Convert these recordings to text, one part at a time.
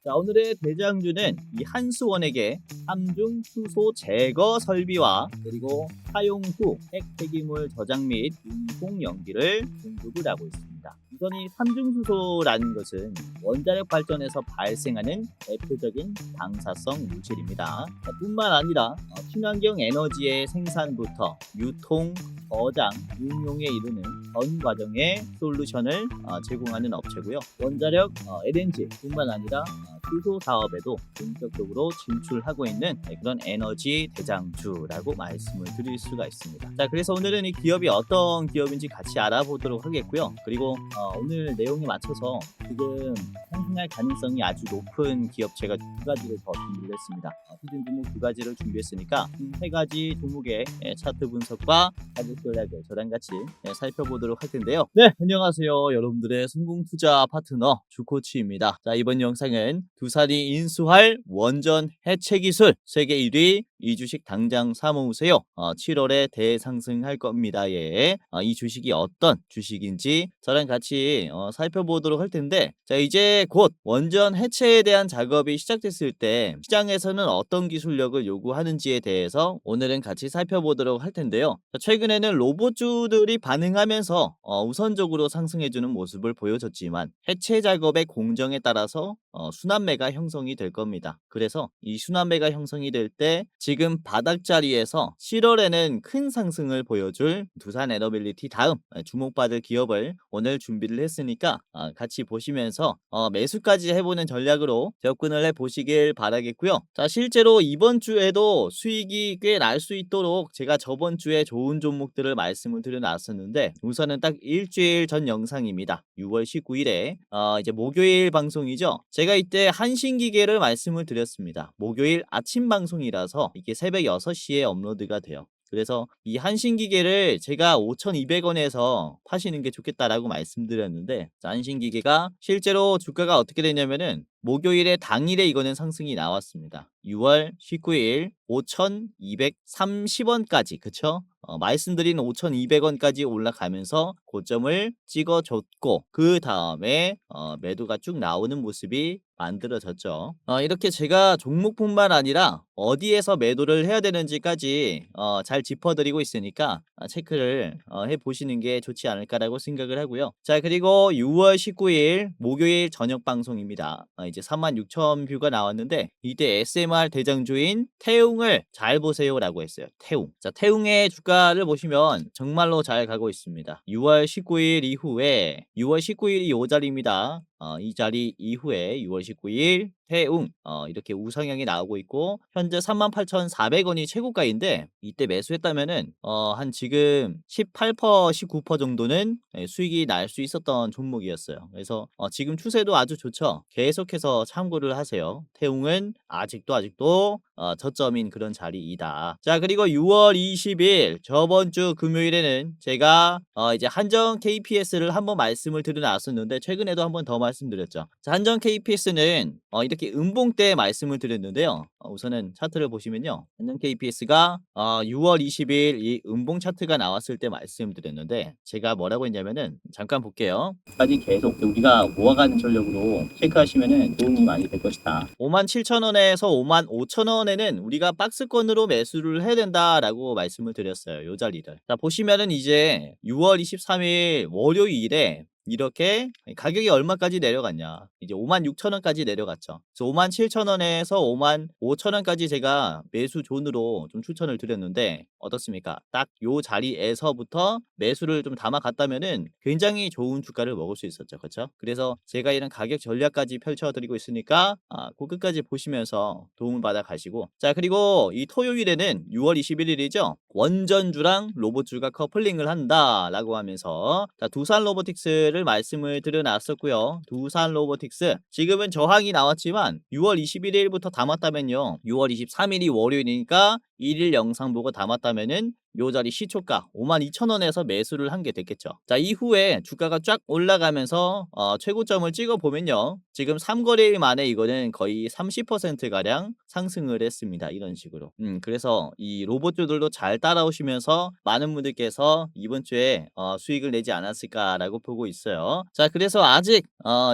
자, 오늘의 대장주는 이 한수원에게 삼중 수소 제거 설비와 그리고 사용 후 핵 폐기물 저장 및 운송 연기를 공급을 하고 있습니다. 우선 이 삼중수소라는 것은 원자력 발전에서 발생하는 대표적인 방사성 물질입니다. 뿐만 아니라 친환경 에너지의 생산부터 유통, 저장, 응용에 이르는 전 과정의 솔루션을 제공하는 업체고요. 원자력 LNG 뿐만 아니라 수소 사업에도 본격적으로 진출하고 있는 그런 에너지 대장주라고 말씀을 드릴 수가 있습니다. 자, 그래서 오늘은 이 기업이 어떤 기업인지 같이 알아보도록 하겠고요. 그리고 오늘 내용에 맞춰서 지금 상승할 가능성이 아주 높은 기업 제가 두 가지를 더 준비를 했습니다. 히든 종목 두 가지를 준비했으니까 세 가지 종목의 차트 분석과 가격 전략을 저랑 같이 살펴보도록 할 텐데요. 네, 안녕하세요. 여러분들의 성공 투자 파트너 주코치입니다. 자, 이번 영상은 두산이 인수할 원전 해체 기술 세계 1위 이 주식 당장 사모으세요. 7월에 대상승할 겁니다. 예. 이 주식이 어떤 주식인지 저랑 같이 살펴보도록 할 텐데, 자, 이제 곧 원전 해체에 대한 작업이 시작됐을 때 시장에서는 어떤 기술력을 요구하는지에 대해서 오늘은 같이 살펴보도록 할 텐데요. 자, 최근에는 로봇주들이 반응하면서 우선적으로 상승해주는 모습을 보여줬지만 해체 작업의 공정에 따라서 순환매가 형성이 될 겁니다. 그래서 이 순환매가 형성이 될 때 지금 바닥 자리에서 7월에는 큰 상승을 보여줄 두산 에너빌리티 다음 주목받을 기업을 오늘 준비를 했으니까 같이 보시면서 매수까지 해보는 전략으로 접근을 해보시길 바라겠고요. 자, 실제로 이번 주에도 수익이 꽤 날 수 있도록 제가 저번 주에 좋은 종목들을 말씀을 드려놨었는데, 우선은 딱 일주일 전 영상입니다. 6월 19일에 이제 목요일 방송이죠. 제가 이때 한신기계를 말씀을 드렸습니다. 목요일 아침 방송이라서 이게 새벽 6시에 업로드가 돼요. 그래서 이 한신기계를 제가 5,200원에서 파시는 게 좋겠다라고 말씀드렸는데, 한신기계가 실제로 주가가 어떻게 되냐면은 목요일에 당일에 이거는 상승이 나왔습니다. 6월 19일 5,230원까지, 그쵸? 말씀드린 5,200원까지 올라가면서 고점을 찍어줬고, 그 다음에 매도가 쭉 나오는 모습이 만들어졌죠. 이렇게 제가 종목뿐만 아니라 어디에서 매도를 해야 되는지까지 잘 짚어드리고 있으니까 체크를 해보시는 게 좋지 않을까라고 생각을 하고요. 자, 그리고 6월 19일 목요일 저녁 방송입니다. 이제 36,000뷰가 나왔는데, 이때 SMR 대장주인 태웅을 잘 보세요라고 했어요. 태웅. 자, 태웅의 주가를 보시면 정말로 잘 가고 있습니다. 6월 19일 이후에 6월 19일이 이 자리입니다. 이 자리 이후에 6월 19일 태웅 이렇게 우상향이 나오고 있고, 현재 38,400원이 최고가인데, 이때 매수했다면은 한 지금 18% 19% 정도는 수익이 날 수 있었던 종목이었어요. 그래서 지금 추세도 아주 좋죠. 계속해서 참고를 하세요. 태웅은 아직도 저점인 그런 자리이다. 자, 그리고 6월 20일 저번 주 금요일에는 제가 이제 한정 KPS를 한번 말씀을 드려놨었는데, 최근에도 한번 더 말씀드렸죠. 자, 한정 KPS는 이렇게 음봉 때 말씀을 드렸는데요. 우선은 차트를 보시면요, 한정 KPS가 6월 20일 이 음봉 차트가 나왔을 때 말씀드렸는데, 제가 뭐라고 했냐면은, 잠깐 볼게요. 까지 계속 우리가 모아가는 전력으로 체크하시면은 도움이 많이 될 것이다. 57,000원에서 55,000원에는 우리가 박스권으로 매수를 해야 된다라고 말씀을 드렸어요. 요 자리를. 자, 보시면은 이제 6월 23일 월요일에 이렇게 가격이 얼마까지 내려갔냐, 이제 56,000원까지 내려갔죠. 그래서 57,000원에서 55,000원까지 제가 매수 존으로 좀 추천을 드렸는데, 어떻습니까? 딱 요 자리에서부터 매수를 좀 담아갔다면은 굉장히 좋은 주가를 먹을 수 있었죠. 그렇죠? 그래서 제가 이런 가격 전략까지 펼쳐드리고 있으니까 그 끝까지 보시면서 도움을 받아 가시고, 자, 그리고 이 토요일에는 6월 21일이죠. 원전주랑 로봇주가 커플링을 한다라고 하면서, 자, 두산 로보틱스를 말씀을 드려놨었고요. 두산 로보틱스 지금은 저항이 나왔지만 6월 21일부터 담았다면요, 6월 23일이 월요일이니까 1일 영상 보고 담았다면은 요 자리 시초가 52,000원에서 매수를 한 게 됐겠죠. 자, 이후에 주가가 쫙 올라가면서 최고점을 찍어 보면요. 지금 3거래일 만에 이거는 거의 30% 가량 상승을 했습니다. 이런 식으로. 그래서 이 로봇주들도 잘 따라오시면서 많은 분들께서 이번 주에 수익을 내지 않았을까라고 보고 있어요. 자, 그래서 아직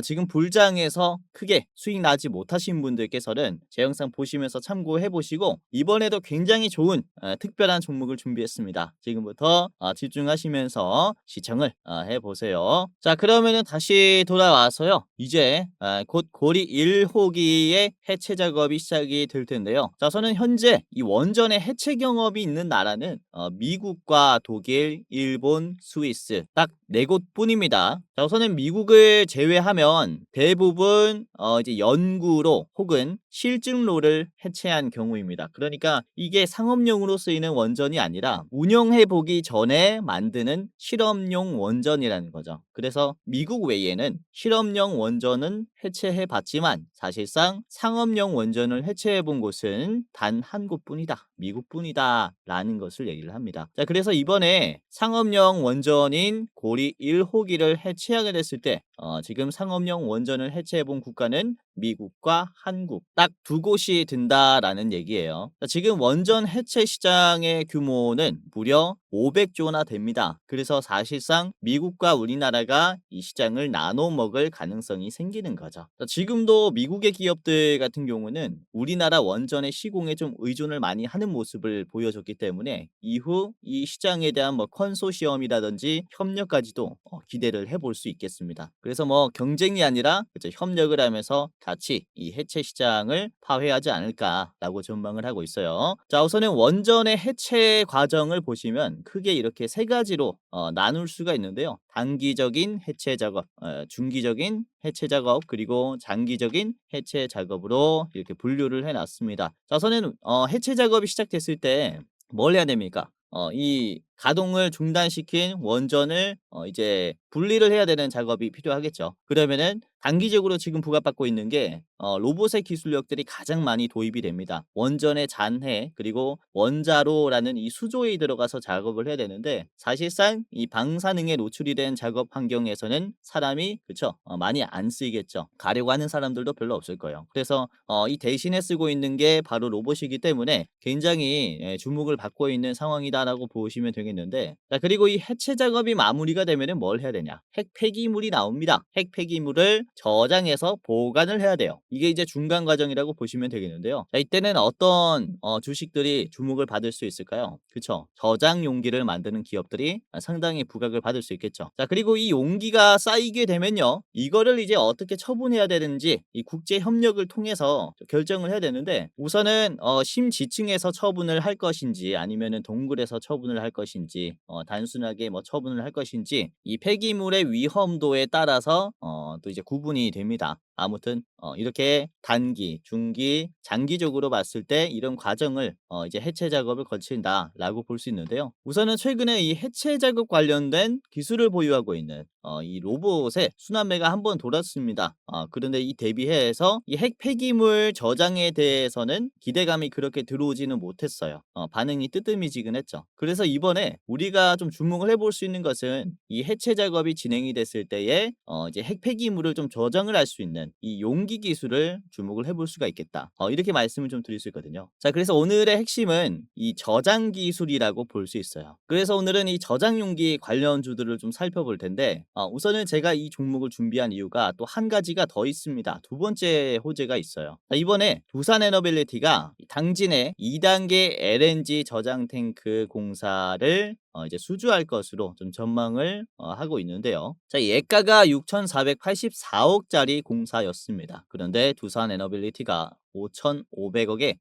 지금 불장에서 크게 수익 나지 못하신 분들께서는 제 영상 보시면서 참고해 보시고, 이번에도 굉장히 좋은 특별한 종목을 준비했습니다. 지금부터 집중하시면서 시청을 해보세요. 자, 그러면은 다시 돌아와서요. 이제 곧 고리 1호기의 해체 작업이 시작이 될 텐데요. 자, 저는 현재 이 원전의 해체 경험이 있는 나라는 미국과 독일, 일본, 스위스 딱 4곳뿐입니다. 자, 우선은 미국을 제외하면 대부분 이제 연구로 혹은 실증로를 해체한 경우입니다. 그러니까 이게 상업용으로 쓰이는 원전이 아니라 운영해보기 전에 만드는 실험용 원전이라는 거죠. 그래서 미국 외에는 실험용 원전은 해체해봤지만 사실상 상업용 원전을 해체해본 곳은 단 한 곳뿐이다. 미국뿐이다 라는 것을 얘기를 합니다. 자, 그래서 이번에 상업용 원전인 고리 1호기를 해체하게 됐을 때 지금 상업용 원전을 해체해본 국가는 미국과 한국 딱 2곳이 든다라는 얘기예요. 자, 지금 원전 해체 시장의 규모는 무려 500조나 됩니다. 그래서 사실상 미국과 우리나라가 이 시장을 나눠 먹을 가능성이 생기는 거죠. 자, 지금도 미국의 기업들 같은 경우는 우리나라 원전의 시공에 좀 의존을 많이 하는 모습을 보여줬기 때문에 이후 이 시장에 대한 뭐 컨소시엄이라든지 협력까지도 기대를 해볼 수 있겠습니다. 그래서 뭐 경쟁이 아니라 그쵸, 협력을 하면서 같이 이 해체 시장을 파괴하지 않을까라고 전망을 하고 있어요. 자, 우선은 원전의 해체 과정을 보시면 크게 이렇게 3가지로 나눌 수가 있는데요. 단기적인 해체 작업, 중기적인 해체 작업, 그리고 장기적인 해체 작업으로 이렇게 분류를 해놨습니다. 자, 우선은 해체 작업이 시작됐을 때 뭘 해야 됩니까? 이 가동을 중단시킨 원전을 이제 분리를 해야 되는 작업이 필요하겠죠. 그러면은 단기적으로 지금 부각받고 있는 게 로봇의 기술력들이 가장 많이 도입이 됩니다. 원전의 잔해 그리고 원자로라는 이 수조에 들어가서 작업을 해야 되는데 사실상 이 방사능에 노출이 된 작업 환경에서는 사람이 그쵸 많이 안 쓰이겠죠. 가려고 하는 사람들도 별로 없을 거예요. 그래서 이 대신에 쓰고 있는 게 바로 로봇이기 때문에 굉장히 주목을 받고 있는 상황이다라고 보시면 되겠는데, 자, 그리고 이 해체 작업이 마무리가 되면은 뭘 해야 되냐? 핵 폐기물이 나옵니다. 핵 폐기물을 저장해서 보관을 해야 돼요. 이게 이제 중간 과정이라고 보시면 되겠는데요. 자, 이때는 어떤 주식들이 주목을 받을 수 있을까요? 그쵸? 저장 용기를 만드는 기업들이 상당히 부각을 받을 수 있겠죠. 자, 그리고 이 용기가 쌓이게 되면요. 이거를 이제 어떻게 처분해야 되는지 이 국제 협력을 통해서 결정을 해야 되는데, 우선은 심지층에서 처분을 할 것인지 아니면은 동굴에서 처분을 할 것인지 단순하게 뭐 처분을 할 것인지 이 폐기물의 위험도에 따라서 또 이제 구분이 됩니다. 아무튼 이렇게 단기, 중기, 장기적으로 봤을 때 이런 과정을 이제 해체 작업을 거친다라고 볼 수 있는데요. 우선은 최근에 이 해체 작업 관련된 기술을 보유하고 있는 이 로봇의 순환매가 한번 돌았습니다. 그런데 이 대비해서 이 핵 폐기물 저장에 대해서는 기대감이 그렇게 들어오지는 못했어요. 반응이 뜨뜻미지근했죠. 그래서 이번에 우리가 좀 주목을 해볼 수 있는 것은 이 해체 작업이 진행이 됐을 때에 이제 핵 폐기물을 좀 저장을 할 수 있는 이 용기 기술을 주목을 해볼 수가 있겠다. 이렇게 말씀을 좀 드릴 수 있거든요. 자, 그래서 오늘의 핵심은 이 저장 기술이라고 볼 수 있어요. 그래서 오늘은 이 저장 용기 관련주들을 좀 살펴볼 텐데, 우선은 제가 이 종목을 준비한 이유가 또 한 가지가 더 있습니다. 두 번째 호재가 있어요. 자, 이번에 두산에너빌리티가 당진의 2단계 LNG 저장 탱크 공사를 이제 수주할 것으로 좀 전망을 하고 있는데요. 자, 예가가 6,484억짜리 공사였습니다. 그런데 두산에너빌리티가 5,500억에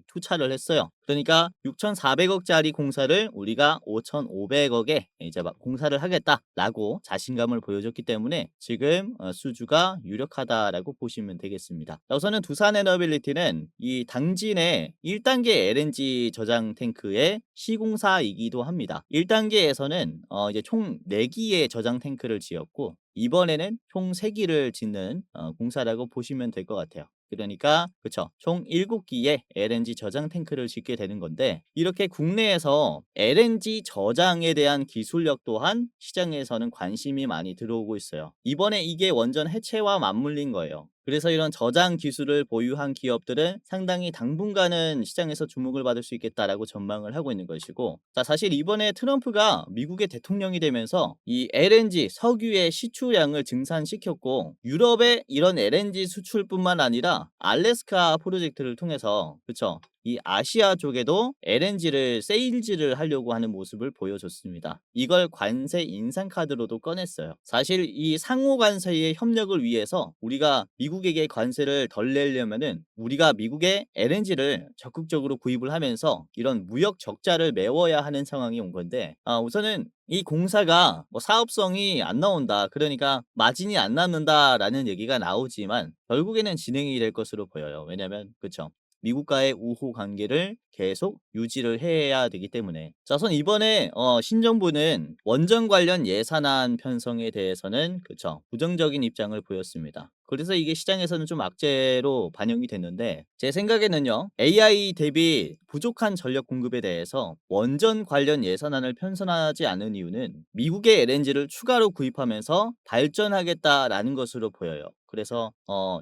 투자를 했어요. 그러니까 6,400억짜리 공사를 우리가 5,500억에 이제 막 공사를 하겠다라고 자신감을 보여줬기 때문에 지금 수주가 유력하다라고 보시면 되겠습니다. 자, 우선은 두산에너빌리티는 이 당진의 1단계 LNG 저장 탱크의 시공사이기도 합니다. 1단계에서는 이제 총 4기의 저장 탱크를 지었고 이번에는 총 3기를 짓는 공사라고 보시면 될 것 같아요. 그러니까 그쵸. 총 7기의 LNG 저장 탱크를 짓게 되는 건데 이렇게 국내에서 LNG 저장에 대한 기술력 또한 시장에서는 관심이 많이 들어오고 있어요. 이번에 이게 원전 해체와 맞물린 거예요. 그래서 이런 저장 기술을 보유한 기업들은 상당히 당분간은 시장에서 주목을 받을 수 있겠다라고 전망을 하고 있는 것이고, 자, 사실 이번에 트럼프가 미국의 대통령이 되면서 이 LNG 석유의 시추량을 증산시켰고, 유럽의 이런 LNG 수출뿐만 아니라 알래스카 프로젝트를 통해서 그쵸, 이 아시아 쪽에도 LNG를 세일즈를 하려고 하는 모습을 보여줬습니다. 이걸 관세 인상 카드로도 꺼냈어요. 사실 이 상호 관세의 협력을 위해서 우리가 미국에게 관세를 덜 내려면은 우리가 미국의 LNG를 적극적으로 구입을 하면서 이런 무역 적자를 메워야 하는 상황이 온 건데, 우선은 이 공사가 뭐 사업성이 안 나온다, 그러니까 마진이 안 남는다라는 얘기가 나오지만 결국에는 진행이 될 것으로 보여요. 왜냐면 그쵸, 미국과의 우호 관계를 계속 유지를 해야 되기 때문에. 자, 우선 이번에 신정부는 원전 관련 예산안 편성에 대해서는 그쵸, 부정적인 입장을 보였습니다. 그래서 이게 시장에서는 좀 악재로 반영이 됐는데, 제 생각에는요, AI 대비 부족한 전력 공급에 대해서 원전 관련 예산안을 편성하지 않은 이유는 미국의 LNG를 추가로 구입하면서 발전하겠다라는 것으로 보여요. 그래서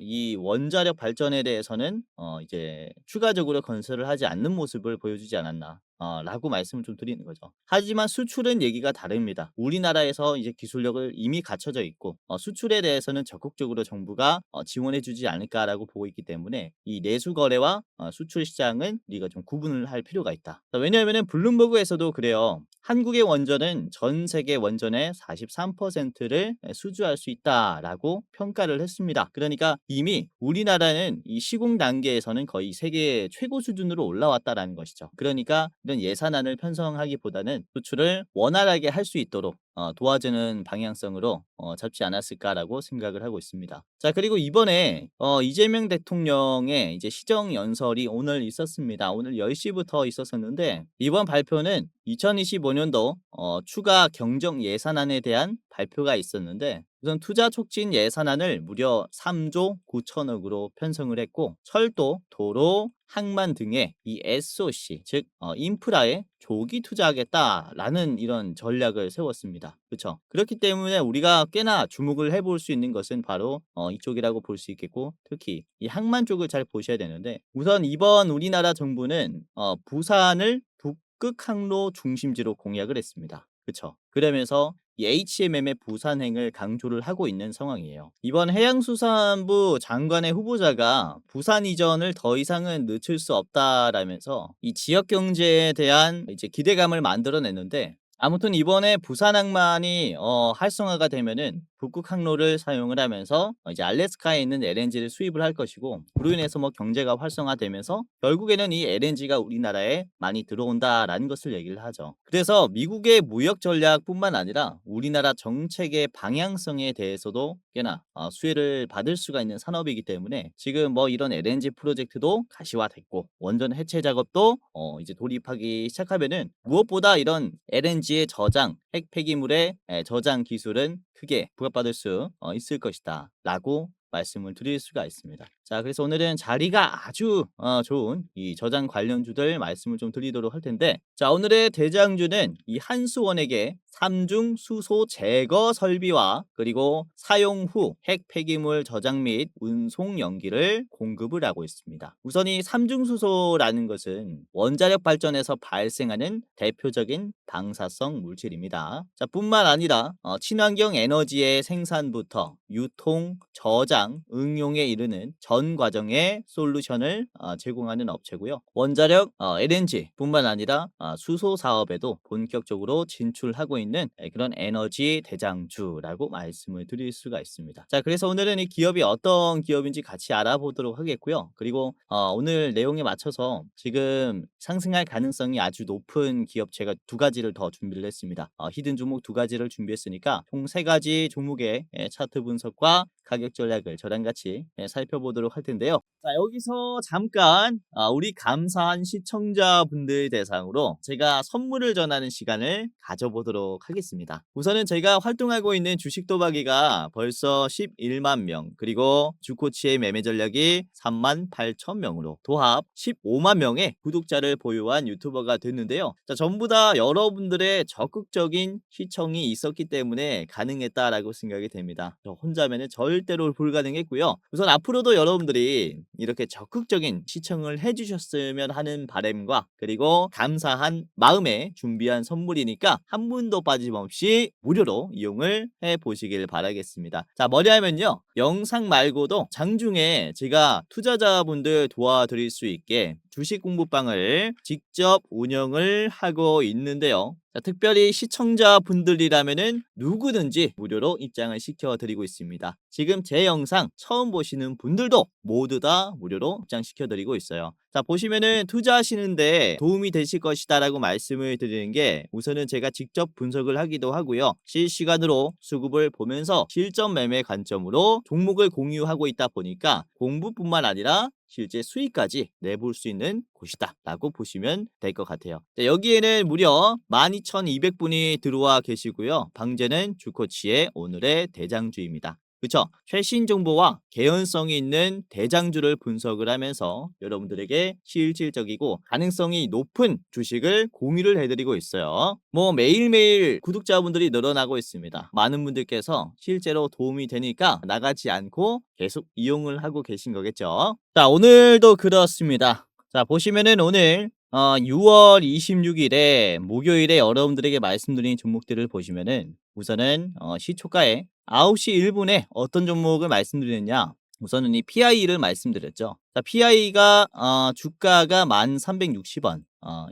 이 원자력 발전에 대해서는 이제 추가적으로 건설을 하지 않는 모습을 보여주지 않았나 라고 말씀을 좀 드리는 거죠. 하지만 수출은 얘기가 다릅니다. 우리나라에서 이제 기술력을 이미 갖춰져 있고 수출에 대해서는 적극적으로 정부가 지원해 주지 않을까라고 보고 있기 때문에 이 내수 거래와 수출 시장은 우리가 좀 구분을 할 필요가 있다. 왜냐하면 블룸버그에서도 그래요. 한국의 원전은 전 세계 원전의 43%를 수주할 수 있다라고 평가를 했습니다. 그러니까 이미 우리나라는 이 시공 단계에서는 거의 세계 최고 수준으로 올라왔다라는 것이죠. 그러니까 이런 예산안을 편성하기보다는 수출을 원활하게 할 수 있도록 도와주는 방향성으로 잡지 않았을까라고 생각을 하고 있습니다. 자, 그리고 이번에 이재명 대통령의 이제 시정 연설이 오늘 있었습니다. 오늘 10시부터 있었었는데 이번 발표는 2025년도 추가 경정 예산안에 대한 발표가 있었는데, 우선 투자 촉진 예산안을 무려 3조 9천억으로 편성을 했고, 철도, 도로, 항만 등의 이 SOC, 즉 인프라에 조기 투자하겠다라는 이런 전략을 세웠습니다. 그렇죠? 그렇기 때문에 우리가 꽤나 주목을 해볼 수 있는 것은 바로 이쪽이라고 볼 수 있겠고, 특히 이 항만 쪽을 잘 보셔야 되는데, 우선 이번 우리나라 정부는 부산을 북극 항로 중심지로 공약을 했습니다. 그렇죠? 그러면서 이 HMM의 부산행을 강조를 하고 있는 상황이에요. 이번 해양수산부 장관의 후보자가 부산 이전을 더 이상은 늦출 수 없다라면서 이 지역 경제에 대한 이제 기대감을 만들어냈는데, 아무튼 이번에 부산항만이 활성화가 되면은 북극 항로를 사용을 하면서 이제 알래스카에 있는 LNG를 수입을 할 것이고, 그로 인해서 뭐 경제가 활성화되면서 결국에는 이 LNG가 우리나라에 많이 들어온다라는 것을 얘기를 하죠. 그래서 미국의 무역 전략뿐만 아니라 우리나라 정책의 방향성에 대해서도 꽤나 수혜를 받을 수가 있는 산업이기 때문에 지금 뭐 이런 LNG 프로젝트도 가시화됐고 원전 해체 작업도 이제 돌입하기 시작하면은 무엇보다 이런 LNG의 저장, 핵 폐기물의 저장 기술은 크게 부각받을 수 있을 것이다 라고 말씀을 드릴 수가 있습니다. 자, 그래서 오늘은 자리가 아주 좋은 이 저장 관련주들 말씀을 좀 드리도록 할 텐데, 자, 오늘의 대장주는 이 한수원에게 삼중 수소 제거 설비와 그리고 사용 후 핵 폐기물 저장 및 운송 연기를 공급을 하고 있습니다. 우선 이 삼중 수소라는 것은 원자력 발전에서 발생하는 대표적인 방사성 물질입니다. 자, 뿐만 아니라 친환경 에너지의 생산부터 유통, 저장, 응용에 이르는 전 과정의 솔루션을 제공하는 업체고요. 원자력 LNG 뿐만 아니라 수소 사업에도 본격적으로 진출하고 있는 그런 에너지 대장주라고 말씀을 드릴 수가 있습니다. 자, 그래서 오늘은 이 기업이 어떤 기업인지 같이 알아보도록 하겠고요. 그리고 오늘 내용에 맞춰서 지금 상승할 가능성이 아주 높은 기업 제가 두 가지를 더 준비를 했습니다. 히든 종목 두 가지를 준비했으니까 총 세 가지 종목의 차트 분석과 가격 전략을 저랑 같이 살펴보도록 보도록 할 텐데요. 자, 여기서 잠깐 우리 감사한 시청자분들 대상으로 제가 선물을 전하는 시간을 가져보도록 하겠습니다. 우선은 제가 활동하고 있는 주식도박이가 벌써 11만 명, 그리고 주코치의 매매 전략이 3만 8천 명으로 도합 15만 명의 구독자를 보유한 유튜버가 됐는데요. 자, 전부 다 여러분들의 적극적인 시청이 있었기 때문에 가능했다라고 생각이 됩니다. 저 혼자면은 절대로 불가능했고요. 우선 앞으로도 여러분들이 이렇게 적극적인 시청을 해주셨으면 하는 바람과, 그리고 감사한 마음에 준비한 선물이니까 한 분도 빠짐없이 무료로 이용을 해보시길 바라겠습니다. 자, 뭐냐면요, 영상 말고도 장중에 제가 투자자분들 도와드릴 수 있게 주식 공부방을 직접 운영을 하고 있는데요. 자, 특별히 시청자분들이라면은 누구든지 무료로 입장을 시켜드리고 있습니다. 지금 제 영상 처음 보시는 분들도 모두 다 무료로 입장시켜드리고 있어요. 자, 보시면은 투자하시는데 도움이 되실 것이다 라고 말씀을 드리는 게, 우선은 제가 직접 분석을 하기도 하고요. 실시간으로 수급을 보면서 실전 매매 관점으로 종목을 공유하고 있다 보니까 공부뿐만 아니라 실제 수익까지 내볼 수 있는 곳이다 라고 보시면 될 것 같아요. 자, 여기에는 무려 12,200분이 들어와 계시고요. 방제는 주코치의 오늘의 대장주입니다. 그쵸? 최신 정보와 개연성이 있는 대장주를 분석을 하면서 여러분들에게 실질적이고 가능성이 높은 주식을 공유를 해드리고 있어요. 뭐 매일매일 구독자분들이 늘어나고 있습니다. 많은 분들께서 실제로 도움이 되니까 나가지 않고 계속 이용을 하고 계신 거겠죠. 자, 오늘도 그렇습니다. 자, 보시면은 오늘 6월 26일에 목요일에 여러분들에게 말씀드린 종목들을 보시면은, 우선은 시초가에 9시 1분에 어떤 종목을 말씀드렸냐, 우선은 이 PI를 말씀드렸죠. 자, PI가 주가가 1360원,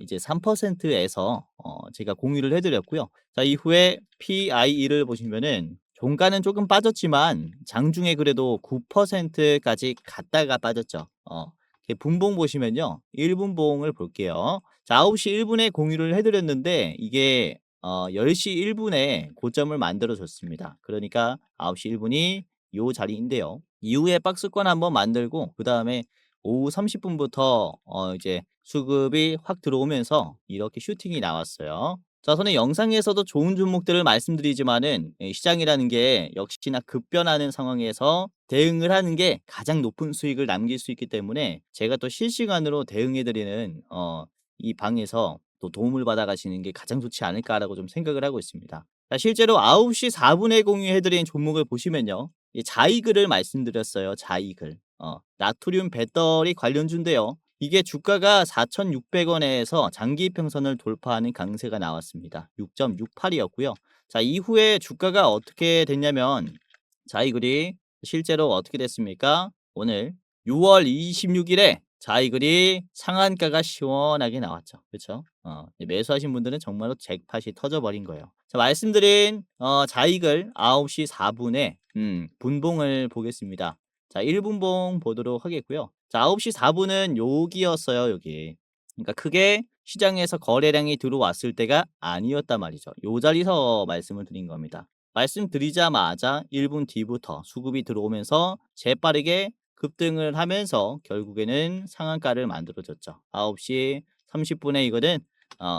이제 3%에서 제가 공유를 해드렸고요. 자, 이후에 PI를 보시면은 종가는 조금 빠졌지만 장중에 그래도 9%까지 갔다가 빠졌죠. 분봉 보시면요, 1분봉을 볼게요. 자, 9시 1분에 공유를 해드렸는데 이게 10시 1분에 고점을 만들어 줬습니다. 그러니까 9시 1분이 요 자리인데요. 이후에 박스권 한번 만들고 그 다음에 오후 30분부터 이제 수급이 확 들어오면서 이렇게 슈팅이 나왔어요. 자, 저는 영상에서도 좋은 종목들을 말씀드리지만은 시장이라는 게 역시나 급변하는 상황에서 대응을 하는 게 가장 높은 수익을 남길 수 있기 때문에 제가 또 실시간으로 대응해드리는 이 방에서 또 도움을 받아가시는 게 가장 좋지 않을까라고 좀 생각을 하고 있습니다. 자, 실제로 9시 4분에 공유해드린 종목을 보시면요, 이 자이글을 말씀드렸어요. 자이글. 나트륨 배터리 관련주인데요. 이게 주가가 4,600원에서 장기 이평선을 돌파하는 강세가 나왔습니다. 6.68이었고요. 자, 이후에 주가가 어떻게 됐냐면, 자이글이 실제로 어떻게 됐습니까? 오늘 6월 26일에 자이글이 상한가가 시원하게 나왔죠. 그렇죠? 매수하신 분들은 정말로 잭팟이 터져버린 거예요. 자, 말씀드린 자이글 9시 4분에 분봉을 보겠습니다. 자, 1분봉 보도록 하겠고요. 자, 9시 4분은 여기였어요, 여기. 그러니까 크게 시장에서 거래량이 들어왔을 때가 아니었단 말이죠. 요 자리에서 말씀을 드린 겁니다. 말씀드리자마자 1분 뒤부터 수급이 들어오면서 재빠르게 급등을 하면서 결국에는 상한가를 만들어줬죠. 9시 30분에 이거는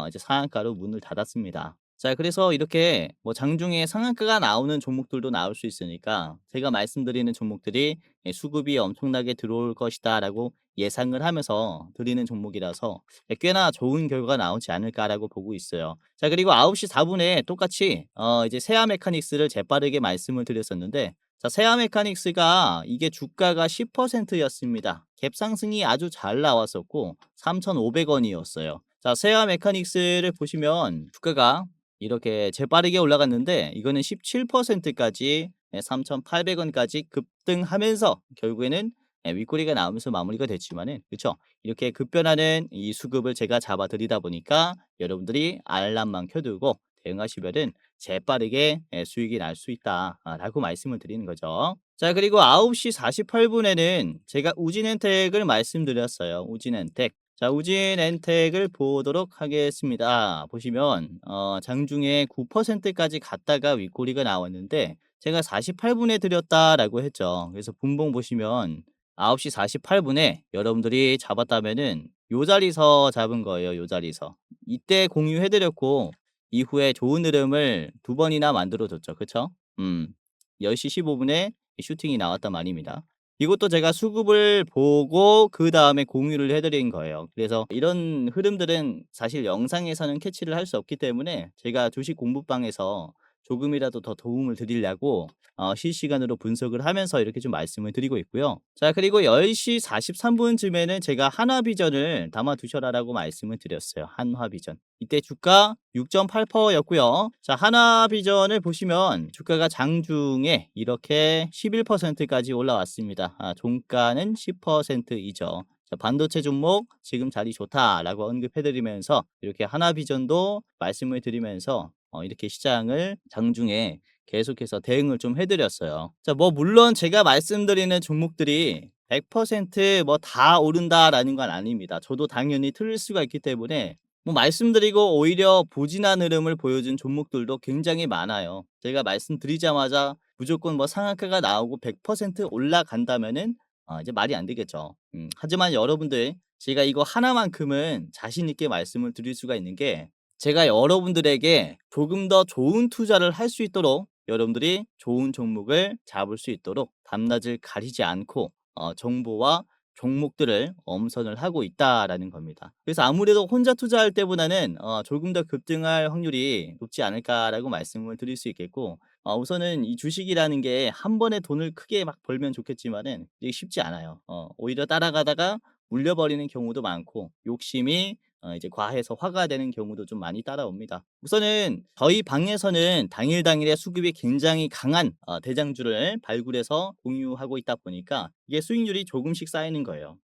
이제 상한가로 문을 닫았습니다. 자, 그래서 이렇게 뭐 장중에 상한가가 나오는 종목들도 나올 수 있으니까 제가 말씀드리는 종목들이 수급이 엄청나게 들어올 것이다 라고 예상을 하면서 드리는 종목이라서 꽤나 좋은 결과가 나오지 않을까라고 보고 있어요. 자, 그리고 9시 4분에 똑같이 이제 세아 메카닉스를 재빠르게 말씀을 드렸었는데, 자, 세아 메카닉스가 이게 주가가 10%였습니다. 갭 상승이 아주 잘 나왔었고 3,500원이었어요. 자, 세아 메카닉스를 보시면 주가가 이렇게 재빠르게 올라갔는데 이거는 17%까지 3,800원까지 급등하면서 결국에는 윗꼬리가 나오면서 마무리가 됐지만은, 그렇죠? 이렇게 급변하는 이 수급을 제가 잡아 드리다 보니까 여러분들이 알람만 켜두고 대응하시면은 재빠르게 수익이 날 수 있다라고 말씀을 드리는 거죠. 자, 그리고 9시 48분에는 제가 우진엔텍을 말씀드렸어요. 우진엔텍. 자, 우진엔텍을 보도록 하겠습니다. 보시면 장중에 9%까지 갔다가 윗꼬리가 나왔는데 제가 48분에 드렸다라고 했죠. 그래서 분봉 보시면 9시 48분에 여러분들이 잡았다면은 요 자리서 잡은 거예요, 요 자리서. 이때 공유해 드렸고 이후에 좋은 흐름을 두 번이나 만들어 줬죠. 그쵸? 10시 15분에 슈팅이 나왔단 말입니다. 이것도 제가 수급을 보고 그다음에 공유를 해 드린 거예요. 그래서 이런 흐름들은 사실 영상에서는 캐치를 할 수 없기 때문에 제가 주식 공부방에서 조금이라도 더 도움을 드리려고 실시간으로 분석을 하면서 이렇게 좀 말씀을 드리고 있고요. 자, 그리고 10시 43분쯤에는 제가 한화비전을 담아 두셔라라고 말씀을 드렸어요. 한화비전. 이때 주가 6.8%였고요. 자, 한화비전을 보시면 주가가 장중에 이렇게 11%까지 올라왔습니다. 종가는 10%이죠. 자, 반도체 종목 지금 자리 좋다라고 언급해 드리면서 이렇게 하나비전도 말씀을 드리면서 이렇게 시장을 장중에 계속해서 대응을 좀 해 드렸어요. 자, 뭐 물론 제가 말씀드리는 종목들이 100% 뭐 다 오른다라는 건 아닙니다. 저도 당연히 틀릴 수가 있기 때문에 뭐 말씀드리고 오히려 부진한 흐름을 보여준 종목들도 굉장히 많아요. 제가 말씀드리자마자 무조건 뭐 상한가가 나오고 100% 올라간다면은 이제 말이 안 되겠죠. 하지만 여러분들 제가 이거 하나만큼은 자신 있게 말씀을 드릴 수가 있는 게 제가 여러분들에게 조금 더 좋은 투자를 할 수 있도록 여러분들이 좋은 종목을 잡을 수 있도록 밤낮을 가리지 않고 정보와 종목들을 엄선을 하고 있다라는 겁니다. 그래서 아무래도 혼자 투자할 때보다는 조금 더 급등할 확률이 높지 않을까라고 말씀을 드릴 수 있겠고 우선은 이 주식이라는 게 한 번에 돈을 크게 막 벌면 좋겠지만은 이게 쉽지 않아요. 오히려 따라가다가 물려버리는 경우도 많고 욕심이 이제 과해서 화가 되는 경우도 좀 많이 따라옵니다. 우선은 저희 방에서는 당일 당일에 수급이 굉장히 강한 대장주를 발굴해서 공유하고 있다 보니까 이게 수익률이 조금씩 쌓이는 거예요.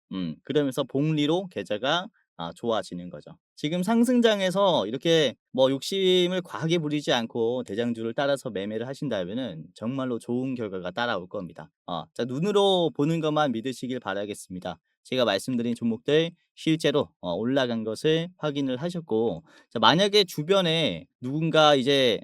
그러면서 복리로 계좌가 좋아지는 거죠. 지금 상승장에서 이렇게 뭐 욕심을 과하게 부리지 않고 대장주를 따라서 매매를 하신다면은 정말로 좋은 결과가 따라올 겁니다. 자, 눈으로 보는 것만 믿으시길 바라겠습니다. 제가 말씀드린 종목들 실제로 올라간 것을 확인을 하셨고 자, 만약에 주변에 누군가 이제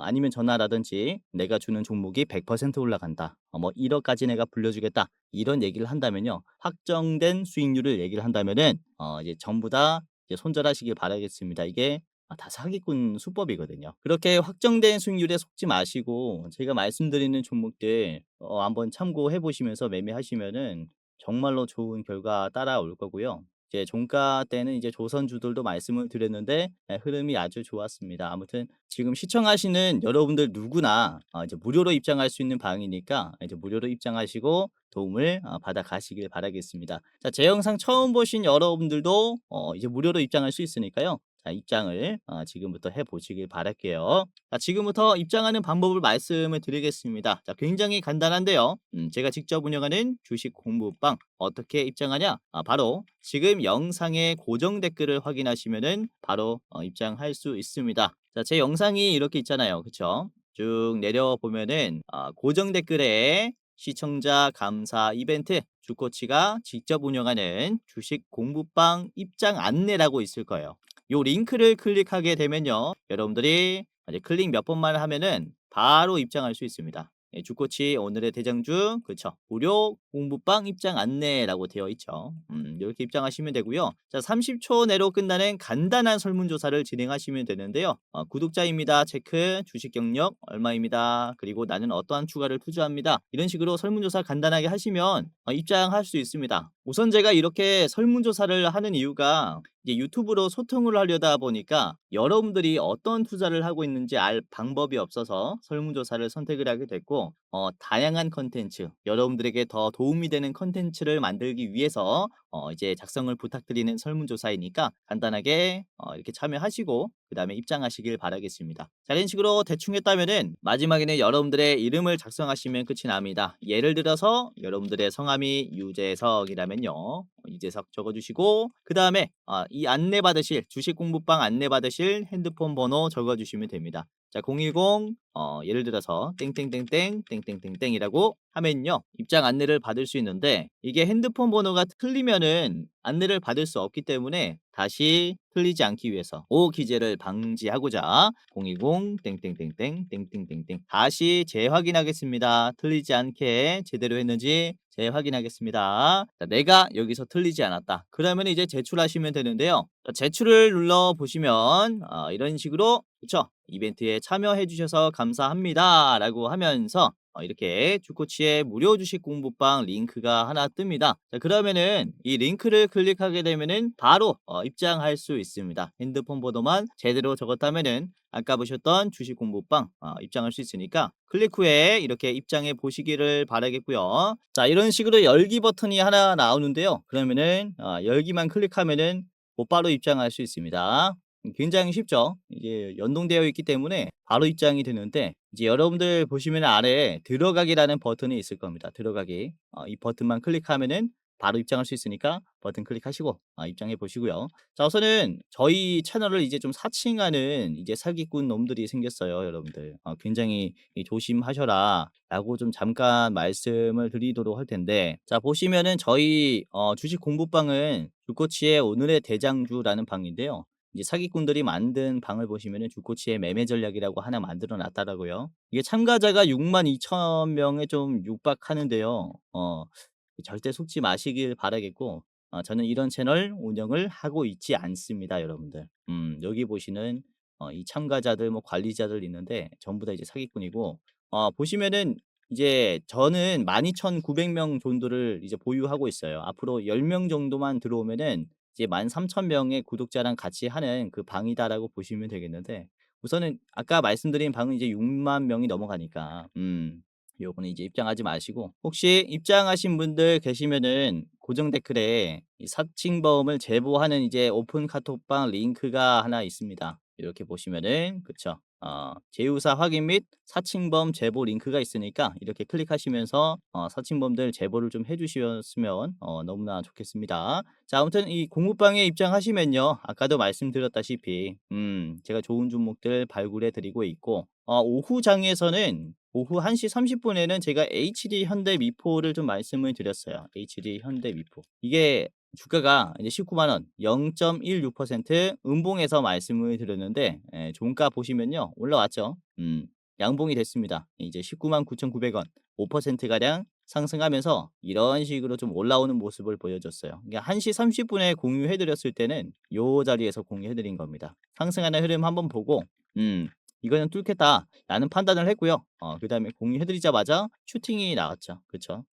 아니면 전화라든지 "내가 주는 종목이 100% 올라간다. 뭐 1억까지 내가 불려주겠다." 이런 얘기를 한다면요. 확정된 수익률을 얘기를 한다면은 이제 전부 다 이제 손절하시길 바라겠습니다. 이게 다 사기꾼 수법이거든요. 그렇게 확정된 수익률에 속지 마시고 제가 말씀드리는 종목들 한번 참고해 보시면서 매매하시면은 정말로 좋은 결과 따라올 거고요. 이제 종가 때는 이제 조선주들도 말씀을 드렸는데 흐름이 아주 좋았습니다. 아무튼 지금 시청하시는 여러분들 누구나 이제 무료로 입장할 수 있는 방이니까 이제 무료로 입장하시고 도움을 받아 가시길 바라겠습니다. 자, 제 영상 처음 보신 여러분들도 이제 무료로 입장할 수 있으니까요. 자, 입장을 지금부터 해 보시길 바랄게요. 자, 지금부터 입장하는 방법을 말씀을 드리겠습니다. 자, 굉장히 간단한데요. 제가 직접 운영하는 주식 공부방 어떻게 입장하냐? 바로 지금 영상의 고정 댓글을 확인하시면은 바로 입장할 수 있습니다. 자, 제 영상이 이렇게 있잖아요. 그쵸? 쭉 내려보면은 고정 댓글에 시청자 감사 이벤트 주코치가 직접 운영하는 주식 공부방 입장 안내라고 있을 거예요. 요 링크를 클릭하게 되면요. 여러분들이 이제 클릭 몇 번만 하면은 바로 입장할 수 있습니다. 주코치 오늘의 대장주 그쵸 무료 공부방 입장 안내라고 되어 있죠. 이렇게 입장하시면 되고요. 자, 30초 내로 끝나는 간단한 설문조사를 진행하시면 되는데요. 구독자입니다 체크, 주식 경력 얼마입니다, 그리고 나는 어떠한 추가를 투자합니다, 이런 식으로 설문조사 간단하게 하시면 입장할 수 있습니다. 우선 제가 이렇게 설문조사를 하는 이유가 이제 유튜브로 소통을 하려다 보니까 여러분들이 어떤 투자를 하고 있는지 알 방법이 없어서 설문조사를 선택을 하게 됐고 다양한 컨텐츠 여러분들에게 더 도움이 되는 컨텐츠를 만들기 위해서 이제 작성을 부탁드리는 설문조사이니까 간단하게 이렇게 참여하시고 그 다음에 입장하시길 바라겠습니다. 자, 이런 식으로 대충 했다면은 마지막에는 여러분들의 이름을 작성하시면 끝이 납니다. 예를 들어서 여러분들의 성함이 유재석이라면요. 유재석 적어주시고 그 다음에 이 안내받으실 주식 공부방 안내받으실 핸드폰 번호 적어주시면 됩니다. 자, 010 예를 들어서 땡땡땡땡 땡땡땡땡이라고 하면요. 입장 안내를 받을 수 있는데 이게 핸드폰 번호가 틀리면은 안내를 받을 수 없기 때문에 다시 틀리지 않기 위해서 오기재를 방지하고자 010 땡땡땡땡 땡땡땡땡 다시 재확인하겠습니다. 틀리지 않게 제대로 했는지 네, 확인하겠습니다. 자, 내가 여기서 틀리지 않았다. 그러면 이제 제출하시면 되는데요. 자, 제출을 눌러 보시면 이런 식으로 그쵸? 이벤트에 참여해 주셔서 감사합니다 라고 하면서 이렇게 주코치의 무료 주식 공부방 링크가 하나 뜹니다. 자, 그러면은 이 링크를 클릭하게 되면은 바로 입장할 수 있습니다. 핸드폰 번호만 제대로 적었다면은 아까 보셨던 주식 공부방 입장할 수 있으니까 클릭 후에 이렇게 입장해 보시기를 바라겠고요. 자, 이런 식으로 열기 버튼이 하나 나오는데요. 그러면은 열기만 클릭하면은 곧바로 입장할 수 있습니다. 굉장히 쉽죠. 이제 연동되어 있기 때문에 바로 입장이 되는데 이제 여러분들 보시면 아래에 들어가기라는 버튼이 있을 겁니다. 들어가기. 이 버튼만 클릭하면은 바로 입장할 수 있으니까 버튼 클릭하시고 입장해 보시고요. 자, 우선은 저희 채널을 이제 좀 사칭하는 이제 사기꾼 놈들이 생겼어요, 여러분들. 굉장히 조심하셔라라고 좀 잠깐 말씀을 드리도록 할 텐데, 자, 보시면은 저희 주식 공부방은 주코치의 오늘의 대장주라는 방인데요. 이제 사기꾼들이 만든 방을 보시면은 주코치의 매매 전략이라고 하나 만들어 놨더라고요. 이게 참가자가 62,000명에 좀 육박하는데요. 절대 속지 마시길 바라겠고 저는 이런 채널 운영을 하고 있지 않습니다, 여러분들. 여기 보시는 이 참가자들 뭐 관리자들 있는데 전부 다 이제 사기꾼이고 보시면은 이제 저는 12,900명 정도를 이제 보유하고 있어요. 앞으로 10명 정도만 들어오면은 이제 13,000명의 구독자랑 같이 하는 그 방이다라고 보시면 되겠는데 우선은 아까 말씀드린 방은 이제 6만 명이 넘어가니까 요거는 이제 입장하지 마시고 혹시 입장하신 분들 계시면은 고정 댓글에 이 사칭범을 제보하는 이제 오픈 카톡방 링크가 하나 있습니다. 이렇게 보시면은 그쵸? 제휴사 확인 및 사칭범 제보 링크가 있으니까 이렇게 클릭하시면서 사칭범들 제보를 좀 해주셨으면 너무나 좋겠습니다. 자, 아무튼 이 공부방에 입장하시면요. 아까도 말씀드렸다시피 제가 좋은 종목들 발굴해 드리고 있고 오후 장에서는 오후 1시 30분에는 제가 HD 현대미포를 좀 말씀을 드렸어요. HD 현대미포. 이게 주가가 이제 19만 원, 0.16% 음봉에서 말씀을 드렸는데 종가 보시면요. 올라왔죠. 양봉이 됐습니다. 이제 19만 9,900원, 5% 가량 상승하면서 이런 식으로 좀 올라오는 모습을 보여줬어요. 그러니까 1시 30분에 공유해 드렸을 때는 요 자리에서 공유해 드린 겁니다. 상승하는 흐름 한번 보고 이거는 뚫겠다라는 판단을 했고요. 그다음에 공유해 드리자마자 슈팅이 나왔죠. 그쵸?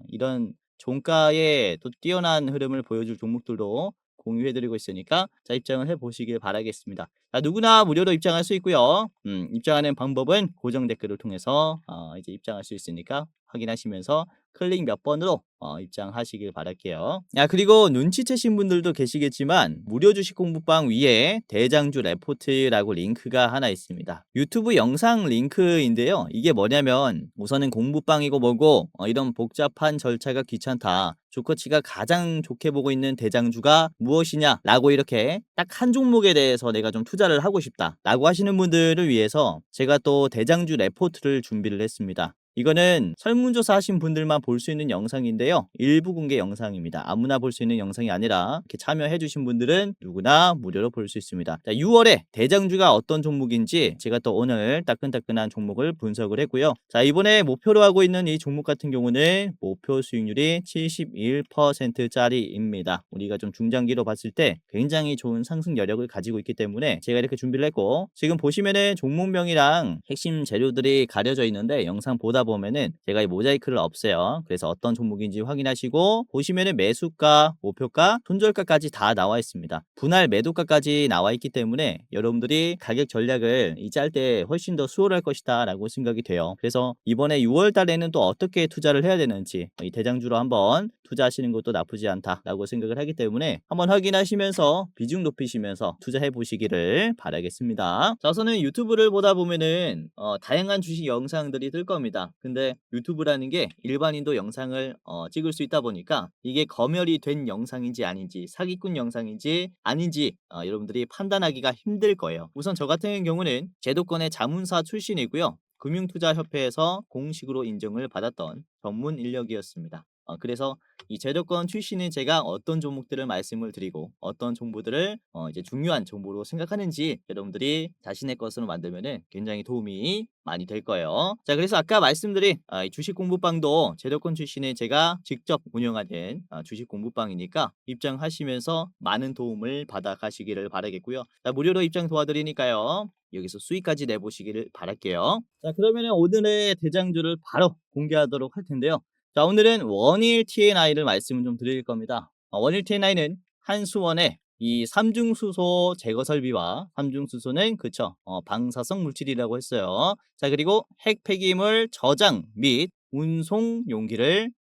이런 종가에 또 뛰어난 흐름을 보여줄 종목들도 공유해 드리고 있으니까 자, 입장을 해 보시길 바라겠습니다. 자, 누구나 무료로 입장할 수 있고요. 입장하는 방법은 고정 댓글을 통해서 이제 입장할 수 있으니까 확인하시면서 클릭 몇 번으로 입장하시길 바랄게요. 야, 그리고 눈치채신 분들도 계시겠지만 무료 주식 공부방 위에 대장주 레포트라고 링크가 하나 있습니다. 유튜브 영상 링크인데요. 이게 뭐냐면 우선은 공부방이고 뭐고 이런 복잡한 절차가 귀찮다. 주코치가 가장 좋게 보고 있는 대장주가 무엇이냐라고 이렇게 딱 한 종목에 대해서 내가 좀 투자를 하고 싶다라고 하시는 분들을 위해서 제가 또 대장주 레포트를 준비를 했습니다. 이거는 설문조사 하신 분들만 볼 수 있는 영상인데요. 일부 공개 영상입니다. 아무나 볼 수 있는 영상이 아니라 이렇게 참여해 주신 분들은 누구나 무료로 볼 수 있습니다. 자, 6월에 대장주가 어떤 종목인지 제가 또 오늘 따끈따끈한 종목을 분석을 했고요. 자, 이번에 목표로 하고 있는 이 종목 같은 경우는 목표 수익률이 71%짜리입니다. 우리가 좀 중장기로 봤을 때 굉장히 좋은 상승 여력을 가지고 있기 때문에 제가 이렇게 준비를 했고 지금 보시면은 종목명이랑 핵심 재료들이 가려져 있는데 영상 보다 보면은 제가 이 모자이크를 없애요. 그래서 어떤 종목인지 확인하시고 보시면은 매수가, 목표가, 손절가까지 다 나와 있습니다. 분할 매도가까지 나와 있기 때문에 여러분들이 가격 전략을 이 짤 때 훨씬 더 수월할 것이다 라고 생각이 돼요. 그래서 이번에 6월 달에는 또 어떻게 투자를 해야 되는지 이 대장주로 한번 투자하시는 것도 나쁘지 않다라고 생각을 하기 때문에 한번 확인하시면서 비중 높이시면서 투자해 보시기를 바라겠습니다. 자, 우선은 유튜브를 보다 보면은 다양한 주식 영상들이 뜰 겁니다. 근데 유튜브라는 게 일반인도 영상을 찍을 수 있다 보니까 이게 검열이 된 영상인지 아닌지 사기꾼 영상인지 아닌지 여러분들이 판단하기가 힘들 거예요. 우선 저 같은 경우는 제도권의 자문사 출신이고요. 금융투자협회에서 공식으로 인정을 받았던 전문 인력이었습니다. 그래서 이 제도권 출신인 제가 어떤 종목들을 말씀을 드리고 어떤 정보들을 이제 중요한 정보로 생각하는지 여러분들이 자신의 것으로 만들면은 굉장히 도움이 많이 될 거예요. 자, 그래서 아까 말씀드린 이 주식 공부방도 제도권 출신의 제가 직접 운영하는 주식 공부방이니까 입장하시면서 많은 도움을 받아 가시기를 바라겠고요. 자, 무료로 입장 도와드리니까요. 여기서 수익까지 내보시기를 바랄게요. 자, 그러면 오늘의 대장주를 바로 공개하도록 할 텐데요. 자, 오늘은 원일 TNI를 말씀을 좀 드릴 겁니다. 원일 TNI는 한수원의 이 삼중수소 제거 설비와 삼중수소는 그쵸, 방사성 물질이라고 했어요. 자, 그리고 핵 폐기물 저장 및 운송 용기를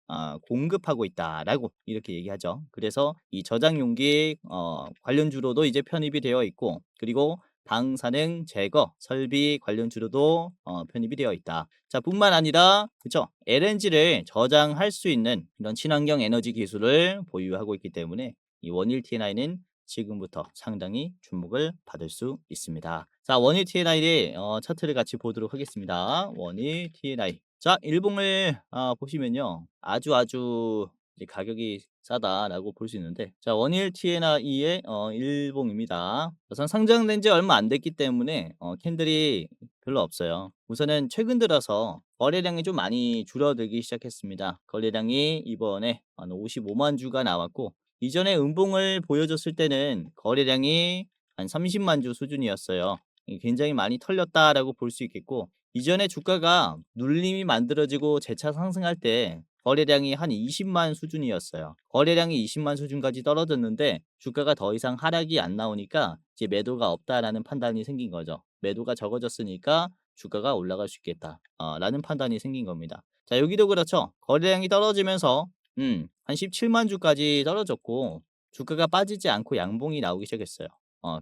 공급하고 있다라고 이렇게 얘기하죠. 그래서 이 저장 용기 관련주로도 이제 편입이 되어 있고, 그리고 방사능 제거 설비 관련주로도 편입이 되어 있다. 자, 뿐만 아니라 그쵸, LNG를 저장할 수 있는 이런 친환경 에너지 기술을 보유하고 있기 때문에 이 원일 TNI는 지금부터 상당히 주목을 받을 수 있습니다. 자, 원일 TNI의 차트를 같이 보도록 하겠습니다. 원일 TNI. 자, 일봉을 보시면요, 아주 이제 가격이 싸다라고 볼 수 있는데, 자, 원일 TNI의 일봉입니다. 우선 상장된 지 얼마 안 됐기 때문에 캔들이 별로 없어요. 우선은 최근 들어서 거래량이 좀 많이 줄어들기 시작했습니다. 거래량이 이번에 한 55만 주가 나왔고, 이전에 음봉을 보여줬을 때는 거래량이 한 30만 주 수준이었어요. 굉장히 많이 털렸다라고 볼 수 있겠고, 이전에 주가가 눌림이 만들어지고 재차 상승할 때 거래량이 한 20만 수준이었어요. 거래량이 20만 수준까지 떨어졌는데 주가가 더 이상 하락이 안 나오니까 이제 매도가 없다라는 판단이 생긴 거죠. 매도가 적어졌으니까 주가가 올라갈 수 있겠다, 라는 판단이 생긴 겁니다. 자, 여기도 그렇죠. 거래량이 떨어지면서 한 17만 주까지 떨어졌고 주가가 빠지지 않고 양봉이 나오기 시작했어요.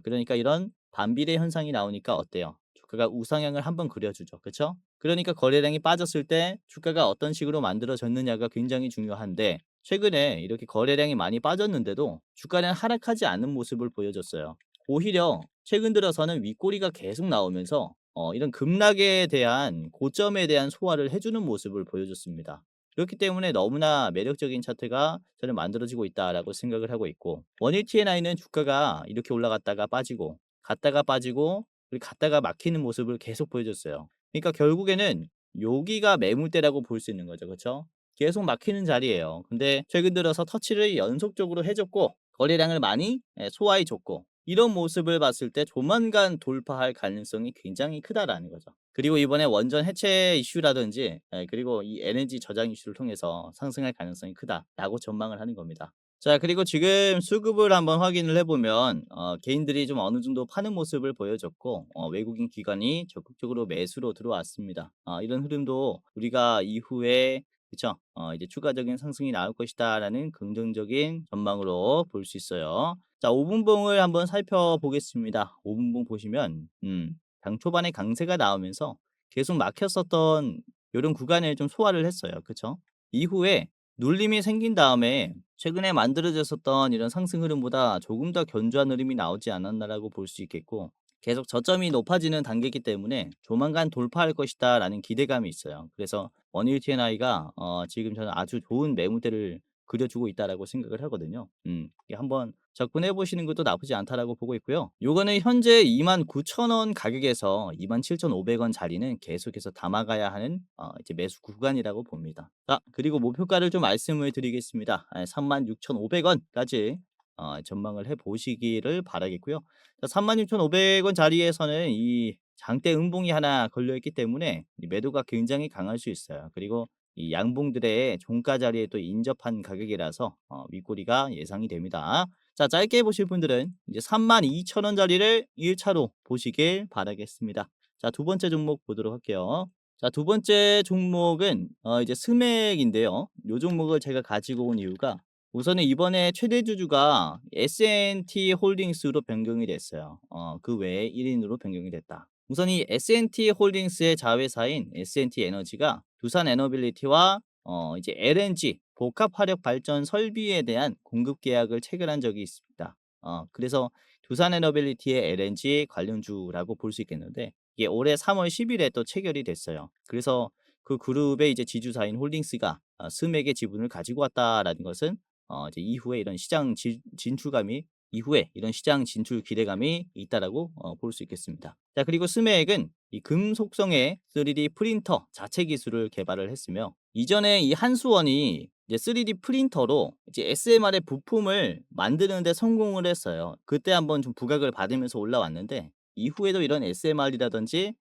그러니까 이런 반비례 현상이 나오니까 어때요? 주가가 우상향을 한번 그려주죠. 그렇죠? 그러니까 거래량이 빠졌을 때 주가가 어떤 식으로 만들어졌느냐가 굉장히 중요한데, 최근에 이렇게 거래량이 많이 빠졌는데도 주가는 하락하지 않는 모습을 보여줬어요. 오히려 최근 들어서는 윗꼬리가 계속 나오면서 이런 급락에 대한 고점에 대한 소화를 해주는 모습을 보여줬습니다. 그렇기 때문에 너무나 매력적인 차트가 저는 만들어지고 있다라고 생각을 하고 있고, 원일 TNI는 주가가 이렇게 올라갔다가 빠지고 갔다가 빠지고 그리고 갔다가 막히는 모습을 계속 보여줬어요. 그러니까 결국에는 여기가 매물대라고 볼 수 있는 거죠. 그렇죠? 계속 막히는 자리예요. 근데 최근 들어서 터치를 연속적으로 해줬고 거래량을 많이 소화해 줬고, 이런 모습을 봤을 때 조만간 돌파할 가능성이 굉장히 크다라는 거죠. 그리고 이번에 원전 해체 이슈라든지 그리고 이 에너지 저장 이슈를 통해서 상승할 가능성이 크다라고 전망을 하는 겁니다. 자, 그리고 지금 수급을 한번 확인을 해보면 개인들이 좀 어느 정도 파는 모습을 보여줬고, 외국인 기관이 적극적으로 매수로 들어왔습니다. 이런 흐름도 우리가 이후에 그쵸, 이제 추가적인 상승이 나올 것이다라는 긍정적인 전망으로 볼 수 있어요. 자, 5분봉을 한번 살펴보겠습니다. 5분봉 보시면 장 초반에 강세가 나오면서 계속 막혔었던 이런 구간을 좀 소화를 했어요. 그쵸? 이후에 눌림이 생긴 다음에 최근에 만들어졌었던 이런 상승 흐름보다 조금 더 견조한 흐름이 나오지 않았나라고 볼 수 있겠고, 계속 저점이 높아지는 단계이기 때문에 조만간 돌파할 것이다라는 기대감이 있어요. 그래서 원일 TNI가 지금 저는 아주 좋은 매물대를 그려주고 있다라고 생각을 하거든요. 이게 한번 접근해 보시는 것도 나쁘지 않다라고 보고 있고요. 요거는 현재 29,000원 가격에서 27,500원 자리는 계속해서 담아가야 하는 이제 매수 구간이라고 봅니다. 자, 그리고 목표가를 좀 말씀을 드리겠습니다. 36,500원까지 전망을 해 보시기를 바라겠고요. 자, 36,500원 자리에서는 이 장대 음봉이 하나 걸려 있기 때문에 이 매도가 굉장히 강할 수 있어요. 그리고 이 양봉들의 종가 자리에 또 인접한 가격이라서 윗꼬리가 예상이 됩니다. 자, 짧게 보실 분들은 이제 32,000원 자리를 1차로 보시길 바라겠습니다. 자, 두 번째 종목 보도록 할게요. 자, 두 번째 종목은 이제 스맥인데요. 요 종목을 제가 가지고 온 이유가, 우선은 이번에 최대 주주가 S&T 홀딩스로 변경이 됐어요. 그 외에 1인으로 변경이 됐다. 우선 이 S&T 홀딩스의 자회사인 S&T 에너지가 두산 에너빌리티와 이제 LNG 복합 화력 발전 설비에 대한 공급 계약을 체결한 적이 있습니다. 그래서 두산 에너빌리티의 LNG 관련주라고 볼 수 있겠는데, 이게 올해 3월 10일에 또 체결이 됐어요. 그래서 그 그룹의 이제 지주사인 홀딩스가 스맥의 지분을 가지고 왔다라는 것은 이제 이후에 이런 시장 진출감이 이후에 이런 시장 진출 기대감이 있다라고 볼 수 있겠습니다. 자, 그리고 스맥은 이 금속성의 3D 프린터 자체 기술을 개발을 했으며 이전에 이 한수원이 이제 3D 프린터로 이제 SMR의 부품을 만드는 데 성공을 했어요. 그때 한번 좀 부각을 받으면서 올라왔는데 이후에도 이런 SMR이라든지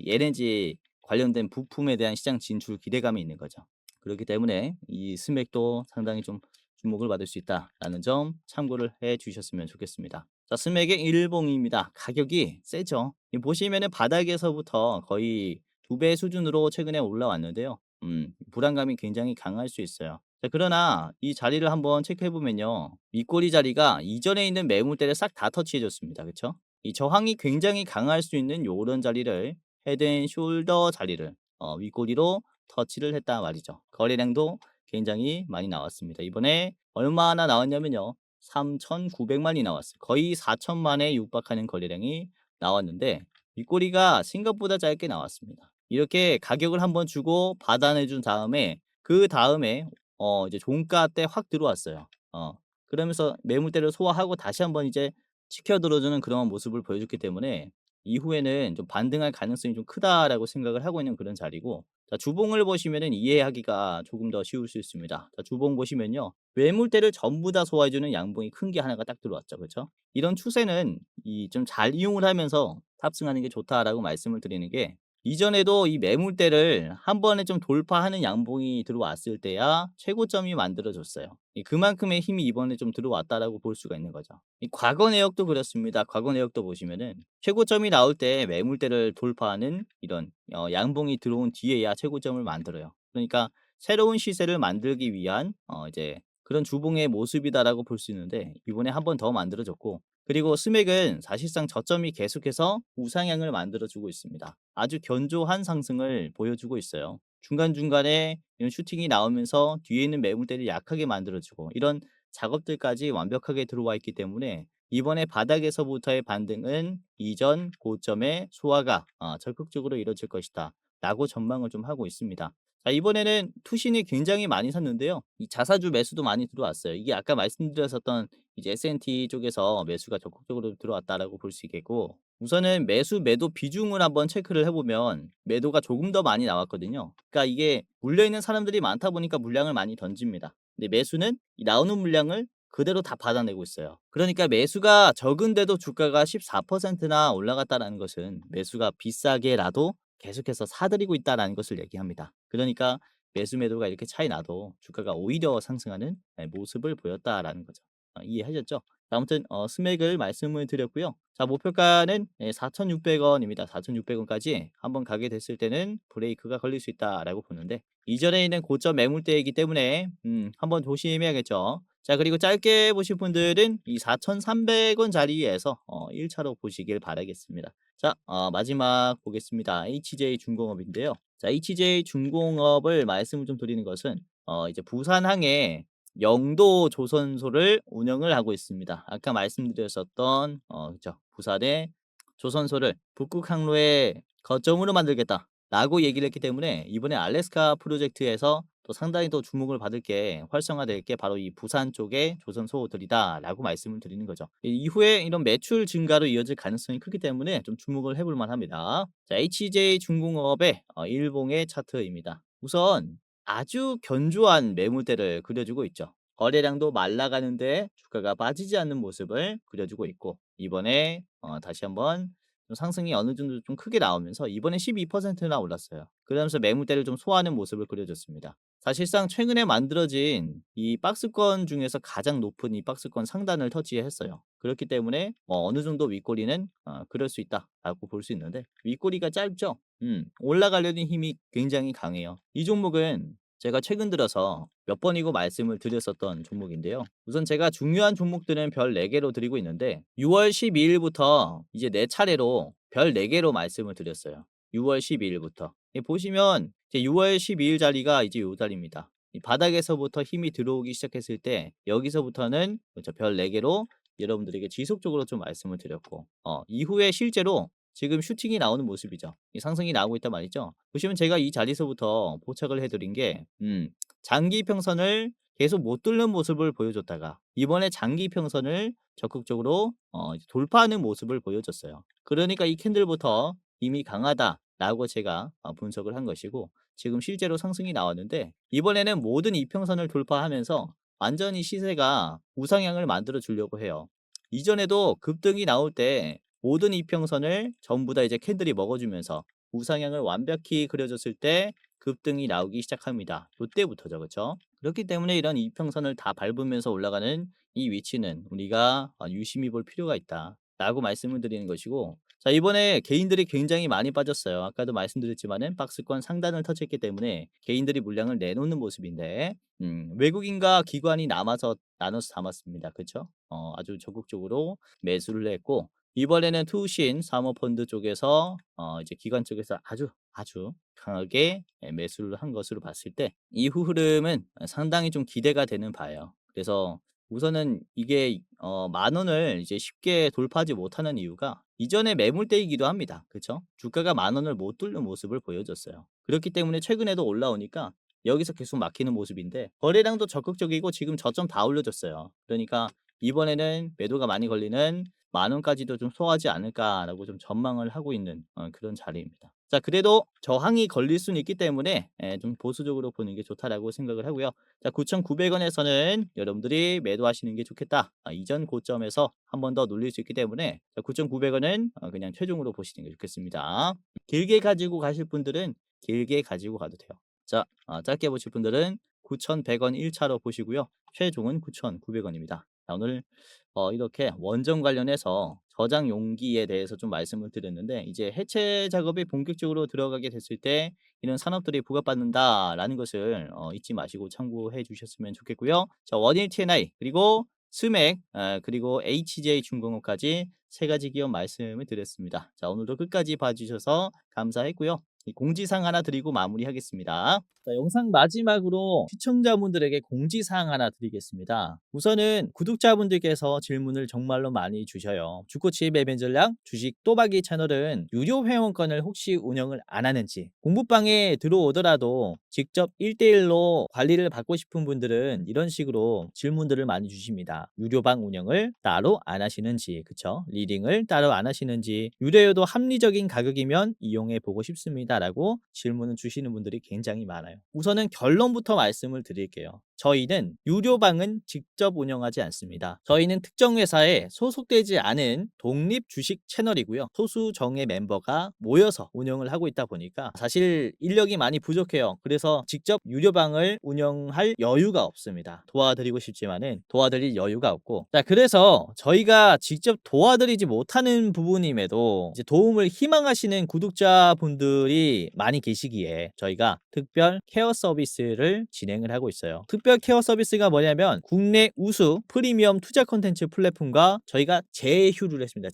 LNG 관련된 부품에 대한 시장 진출 기대감이 있는 거죠. 그렇기 때문에 이 스맥도 상당히 좀 주목을 받을 수 있다라는 점 참고를 해 주셨으면 좋겠습니다. 자, 스맥의 일봉입니다. 가격이 세죠. 이 보시면은 바닥에서부터 거의 2배 수준으로 최근에 올라왔는데요. 불안감이 굉장히 강할 수 있어요. 자, 그러나 이 자리를 한번 체크해 보면요. 윗꼬리 자리가 이전에 있는 매물대를 싹 다 터치해 줬습니다. 그쵸? 이 저항이 굉장히 강할 수 있는 요런 자리를 헤드앤숄더 자리를 윗꼬리로 터치를 했다 말이죠. 거래량도 굉장히 많이 나왔습니다. 이번에 얼마나 나왔냐면요. 3,900만이 나왔어요. 거의 4천만에 육박하는 거래량이 나왔는데 윗꼬리가 생각보다 짧게 나왔습니다. 이렇게 가격을 한번 주고 받아내 준 다음에 그다음에 이제 종가 때 확 들어왔어요. 그러면서 매물대를 소화하고 다시 한번 이제 치켜 들어주는 그런 모습을 보여줬기 때문에 이후에는 좀 반등할 가능성이 좀 크다라고 생각을 하고 있는 그런 자리고, 자, 주봉을 보시면은 이해하기가 조금 더 쉬울 수 있습니다. 자, 주봉 보시면요. 매물대를 전부 다 소화해 주는 양봉이 큰 게 하나가 딱 들어왔죠. 그렇죠? 이런 추세는 이 좀 잘 이용을 하면서 탑승하는 게 좋다라고 말씀을 드리는 게, 이전에도 이 매물대를 한 번에 좀 돌파하는 양봉이 들어왔을 때야 최고점이 만들어졌어요. 그만큼의 힘이 이번에 좀 들어왔다라고 볼 수가 있는 거죠. 이 과거 내역도 그렇습니다. 과거 내역도 보시면은 최고점이 나올 때 매물대를 돌파하는 이런 양봉이 들어온 뒤에야 최고점을 만들어요. 그러니까 새로운 시세를 만들기 위한 이제 그런 주봉의 모습이다라고 볼 수 있는데 이번에 한 번 더 만들어졌고, 그리고 스맥은 사실상 저점이 계속해서 우상향을 만들어주고 있습니다. 아주 견조한 상승을 보여주고 있어요. 중간중간에 이런 슈팅이 나오면서 뒤에 있는 매물대를 약하게 만들어주고 이런 작업들까지 완벽하게 들어와 있기 때문에 이번에 바닥에서부터의 반등은 이전 고점의 소화가 적극적으로 이루어질 것이다 라고 전망을 좀 하고 있습니다. 자, 이번에는 투신이 굉장히 많이 샀는데요. 이 자사주 매수도 많이 들어왔어요. 이게 아까 말씀드렸었던 이제 S&T 쪽에서 매수가 적극적으로 들어왔다라고 볼 수 있겠고, 우선은 매수 매도 비중을 한번 체크를 해보면 매도가 조금 더 많이 나왔거든요. 그러니까 이게 물려있는 사람들이 많다 보니까 물량을 많이 던집니다. 근데 매수는 이 나오는 물량을 그대로 다 받아내고 있어요. 그러니까 매수가 적은데도 주가가 14%나 올라갔다는 것은 매수가 비싸게라도 계속해서 사들이고 있다라는 것을 얘기합니다. 그러니까 매수 매도가 이렇게 차이 나도 주가가 오히려 상승하는 모습을 보였다라는 거죠. 이해하셨죠? 아무튼 스맥을 말씀을 드렸고요. 자, 목표가는 4,600원입니다. 4,600원까지 한번 가게 됐을 때는 브레이크가 걸릴 수 있다라고 보는데 이전에 있는 고점 매물대이기 때문에 한번 조심해야겠죠. 자, 그리고 짧게 보실 분들은 이 4,300원 자리에서 1차로 보시길 바라겠습니다. 자, 마지막 보겠습니다. HJ 중공업인데요. 자, HJ 중공업을 말씀을 좀 드리는 것은 이제 부산항에 영도 조선소를 운영을 하고 있습니다. 아까 말씀드렸었던 그죠. 부산의 조선소를 북극 항로의 거점으로 만들겠다라고 얘기를 했기 때문에 이번에 알래스카 프로젝트에서 또 상당히 또 주목을 받을 게 활성화될 게 바로 이 부산 쪽의 조선소들이다라고 말씀을 드리는 거죠. 이후에 이런 매출 증가로 이어질 가능성이 크기 때문에 좀 주목을 해볼 만합니다. 자, HJ 중공업의 일봉의 차트입니다. 우선 아주 견조한 매물대를 그려주고 있죠. 거래량도 말라가는데 주가가 빠지지 않는 모습을 그려주고 있고, 이번에 다시 한번 좀 상승이 어느 정도 좀 크게 나오면서 이번에 12%나 올랐어요. 그러면서 매물대를 좀 소화하는 모습을 그려줬습니다. 사실상 최근에 만들어진 이 박스권 중에서 가장 높은 이 박스권 상단을 터치했어요. 그렇기 때문에 어느 정도 윗꼬리는 그럴 수 있다라고 볼 수 있는데 윗꼬리가 짧죠. 올라가려는 힘이 굉장히 강해요. 이 종목은 제가 최근 들어서 몇 번이고 말씀을 드렸었던 종목인데요. 우선 제가 중요한 종목들은 별 4개로 드리고 있는데 6월 12일부터 이제 4차례로 별 4개로 말씀을 드렸어요. 6월 12일부터. 보시면 이제 6월 12일 자리가 이제 요 자리입니다. 이 바닥에서부터 힘이 들어오기 시작했을 때 여기서부터는 그렇죠. 별 4개로 여러분들에게 지속적으로 좀 말씀을 드렸고 이후에 실제로 지금 슈팅이 나오는 모습이죠. 이 상승이 나오고 있단 말이죠. 보시면 제가 이 자리에서부터 포착을 해드린 게 장기 이평선을 계속 못 뚫는 모습을 보여줬다가 이번에 장기 이평선을 적극적으로 이제 돌파하는 모습을 보여줬어요. 그러니까 이 캔들부터 이미 강하다라고 제가 분석을 한 것이고 지금 실제로 상승이 나왔는데 이번에는 모든 이평선을 돌파하면서 완전히 시세가 우상향을 만들어 주려고 해요. 이전에도 급등이 나올 때 모든 이평선을 전부 다 이제 캔들이 먹어주면서 우상향을 완벽히 그려줬을 때 급등이 나오기 시작합니다. 요때부터죠. 그렇죠? 그렇기 때문에 이런 이평선을 다 밟으면서 올라가는 이 위치는 우리가 유심히 볼 필요가 있다라고 말씀을 드리는 것이고 자 이번에 개인들이 굉장히 많이 빠졌어요. 아까도 말씀드렸지만은 박스권 상단을 터치했기 때문에 개인들이 물량을 내놓는 모습인데 외국인과 기관이 남아서 나눠서 담았습니다. 그렇죠? 아주 적극적으로 매수를 했고 이번에는 투신 사모펀드 쪽에서 이제 기관 쪽에서 아주 강하게 매수를 한 것으로 봤을 때 이후 흐름은 상당히 좀 기대가 되는 바예요. 그래서 우선은 이게 만 원을 이제 쉽게 돌파하지 못하는 이유가 이전에 매물대이기도 합니다. 그쵸? 주가가 만 원을 못 뚫는 모습을 보여줬어요. 그렇기 때문에 최근에도 올라오니까 여기서 계속 막히는 모습인데 거래량도 적극적이고 지금 저점 다 올려줬어요. 그러니까 이번에는 매도가 많이 걸리는 만 원까지도 좀 소화하지 않을까라고 좀 전망을 하고 있는 그런 자리입니다. 자 그래도 저항이 걸릴 수는 있기 때문에 좀 보수적으로 보는 게 좋다라고 생각을 하고요. 자 9,900원에서는 여러분들이 매도하시는 게 좋겠다. 이전 고점에서 한 번 더 눌릴 수 있기 때문에 9,900원은 그냥 최종으로 보시는 게 좋겠습니다. 길게 가지고 가실 분들은 길게 가지고 가도 돼요. 자 짧게 보실 분들은 9,100원 1차로 보시고요. 최종은 9,900원입니다. 자 오늘 이렇게 원전 관련해서 저장 용기에 대해서 좀 말씀을 드렸는데 이제 해체 작업이 본격적으로 들어가게 됐을 때 이런 산업들이 부각받는다라는 것을 잊지 마시고 참고해 주셨으면 좋겠고요. 자, 원일 TNI 그리고 스맥 그리고 HJ 중공업까지 세 가지 기업 말씀을 드렸습니다. 자, 오늘도 끝까지 봐주셔서 감사했고요. 이 공지사항 하나 드리고 마무리하겠습니다. 자, 영상 마지막으로 시청자분들에게 공지사항 하나 드리겠습니다. 우선은 구독자분들께서 질문을 정말로 많이 주셔요. 주코치 매매 전략 주식 또박이 채널은 유료 회원권을 혹시 운영을 안 하는지 공부방에 들어오더라도 직접 1대1로 관리를 받고 싶은 분들은 이런 식으로 질문들을 많이 주십니다. 유료방 운영을 따로 안 하시는지 그쵸? 리딩을 따로 안 하시는지 유료여도 합리적인 가격이면 이용해 보고 싶습니다 라고 질문을 주시는 분들이 굉장히 많아요. 우선은 결론부터 말씀을 드릴게요. 저희는 유료방은 직접 운영하지 않습니다. 저희는 특정 회사에 소속되지 않은 독립 주식 채널이고요. 소수 정예 멤버가 모여서 운영을 하고 있다 보니까 사실 인력이 많이 부족해요. 그래서 직접 유료방을 운영할 여유가 없습니다. 도와드리고 싶지만은 도와드릴 여유가 없고 자 그래서 저희가 직접 도와드리지 못하는 부분임에도 이제 도움을 희망하시는 구독자분들이 많이 계시기에 저희가 특별 케어 서비스를 진행을 하고 있어요. 특별 케어 서비스가 뭐냐면 국내 우수 프리미엄 투자 콘텐츠 플랫폼과 저희가 제휴를 했습니다.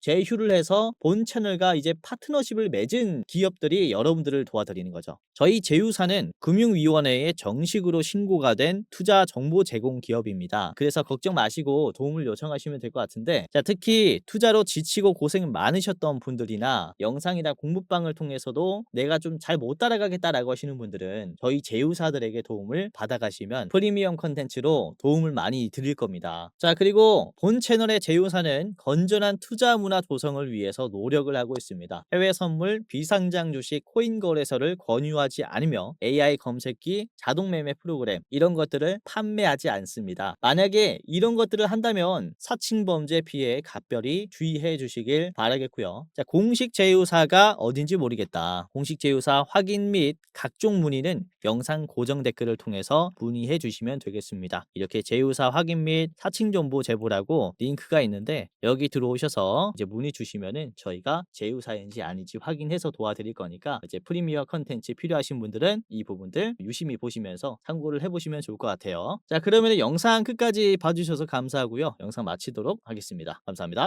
제휴를 해서 본 채널과 이제 파트너십을 맺은 기업들이 여러분들을 도와드리는 거죠. 저희 제휴사는 금융위원회에 정식으로 신고가 된 투자 정보 제공 기업입니다. 그래서 걱정 마시고 도움을 요청하시면 될 것 같은데 자 특히 투자로 지치고 고생 많으셨던 분들이나 영상이나 공부방을 통해서도 내가 좀 잘 못 따라가겠다라고 하시는 분들은 저희 제휴사들에게 도움을 받아가시면 프리미엄 컨텐츠로 도움을 많이 드릴 겁니다. 자 그리고 본 채널의 제휴사는 건전한 투자 문화 조성을 위해서 노력을 하고 있습니다. 해외 선물, 비상장 주식, 코인 거래소를 권유하지 않으며 AI 검색기, 자동 매매 프로그램 이런 것들을 판매하지 않습니다. 만약에 이런 것들을 한다면 사칭 범죄 피해에 각별히 주의해 주시길 바라겠고요. 자 공식 제휴사가 어딘지 모르겠다. 공식 제휴사 확인 및 각종 문의는 영상 고정 댓글을 통해서 문의해 주시면 되겠습니다. 이렇게 제휴사 확인 및 사칭 정보 제보라고 링크가 있는데 여기 들어오셔서 이제 문의 주시면은 저희가 제휴사인지 아닌지 확인해서 도와드릴 거니까 이제 프리미어 컨텐츠 필요하신 분들은 이 부분들 유심히 보시면서 참고를 해보시면 좋을 것 같아요. 자 그러면 영상 끝까지 봐주셔서 감사하고요. 영상 마치도록 하겠습니다. 감사합니다.